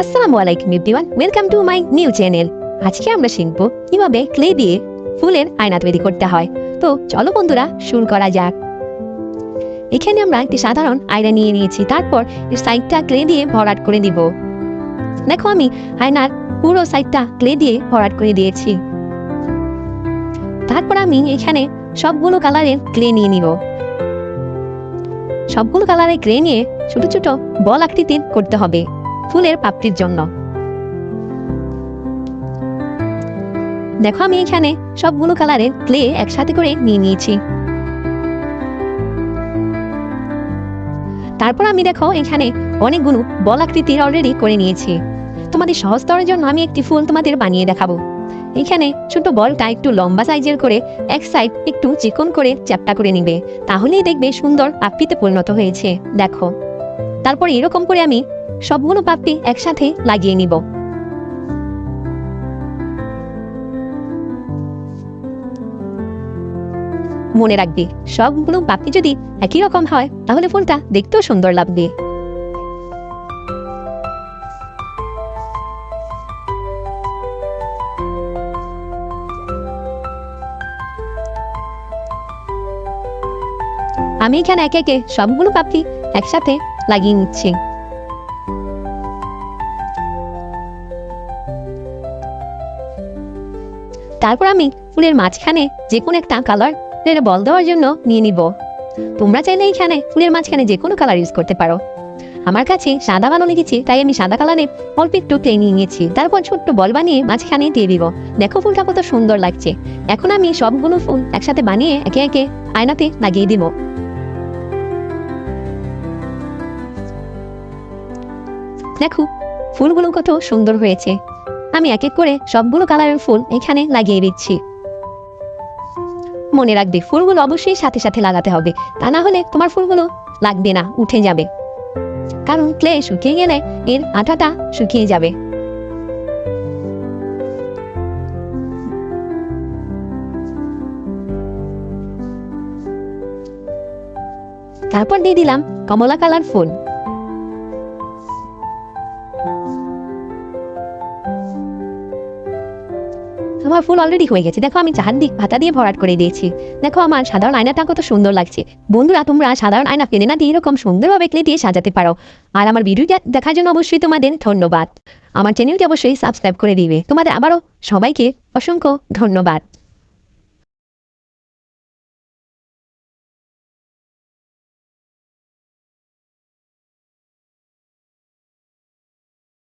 আসসালামু আলাইকুম everyone, welcome to my new channel. আজকে আমরা শিখব কিভাবে ক্লে দিয়ে ফুলের আয়না তৈরি করতে হয়। তো চলো বন্ধুরা, শুরু করা যাক। এখানে আমরা একটি সাধারণ আয়না নিয়ে নিয়েছি, তারপর এর সাইডটা ক্লে দিয়ে ভরাট করে দিব। দেখো, আমি আয়নার পুরো সাইডটা ক্লে দিয়ে ভরাট করে দিয়েছি। তারপর আমি এখানে সবগুলো কালারের ক্লে নিয়ে নিব। সবগুলো কালারের ক্লে নিয়ে ছোট ছোট বল আকৃতির করতে হবে ফুলের পাপড়ির জন্য। দেখো, আমি এখানে সবগুলো কালারের ক্লে একসাথে করে নিয়ে নিয়েছি। তারপর আমি দেখো এখানে অনেকগুলো বল আকৃতির অলরেডি করে নিয়েছি। তোমাদের সহজতরের জন্য আমি একটি ফুল তোমাদের বানিয়ে দেখাবো। এখানে ছোট বলটা একটু লম্বা সাইজের করে এক সাইড একটু চিকন করে চ্যাপ্টা করে নিবে, তাহলেই দেখবে সুন্দর পাপড়িতে পরিণত হয়েছে। দেখো, তারপর এরকম করে আমি সবগুলো পাপড়ি একসাথে লাগিয়ে নিব। মনে রাখবে, সবগুলো পাপড়ি যদি একই রকম হয় তাহলে ফুলটা দেখতেও সুন্দর লাগবে। আমি এখানে একে একে সবগুলো পাপড়ি একসাথে লাগিয়ে নিচ্ছি। তারপর আমি ফুলের মাঝখানে যে কোনো একটা কালারের বল দেওয়ার জন্য নিয়ে নিব। তোমরা চাইলে এখানে ফুলের মাঝখানে যে কোনো কালার ইউজ করতে পারো। আমার কাছে সাদা ভালো লেগেছে, তাই আমি সাদা কালারে অল্প একটু ক্লে নিয়ে নিয়েছি। তারপর ছোট্ট বল বানিয়ে মাঝখানে দিয়ে দিব। দেখো, ফুলটা কত সুন্দর লাগছে। এখন আমি সবগুলো ফুল একসাথে বানিয়ে একে একে আয়নাতে লাগিয়ে দিব। দেখো, ফুলগুলো কত সুন্দর হয়েছে। আমি এক এক করে সবগুলো কালারের ফুল এখানে লাগিয়ে দিচ্ছি। মনে রাখবে, ফুলগুলো অবশ্যই সাথে সাথে লাগাতে হবে, তা না হলে তোমার ফুলগুলো লাগবে না, উঠে যাবে। কারণ ক্লে শুকিয়ে গেলে এর আঠাটা শুকিয়ে যাবে। তারপর দিয়ে দিলাম কমলা কালার ফুল। আমার ফুল অলরেডি হয়ে গেছে। দেখো, আমি চারদিক পাতা দিয়ে ভরাট করে দিয়েছি। দেখো, আমার সাধারণ আয়নাটা কত সুন্দর লাগছে। বন্ধুরা, তোমরা সাধারণ আয়না কিনে না দিয়ে এরকম সুন্দরভাবে ক্লে দিয়ে সাজাতে পারো। আর আমার ভিডিওটা দেখার জন্য অবশ্যই তোমাদের ধন্যবাদ। আমার চ্যানেলটি অবশ্যই সাবস্ক্রাইব করে দিবে। তোমাদের আবারও সবাইকে অসংখ্য ধন্যবাদ।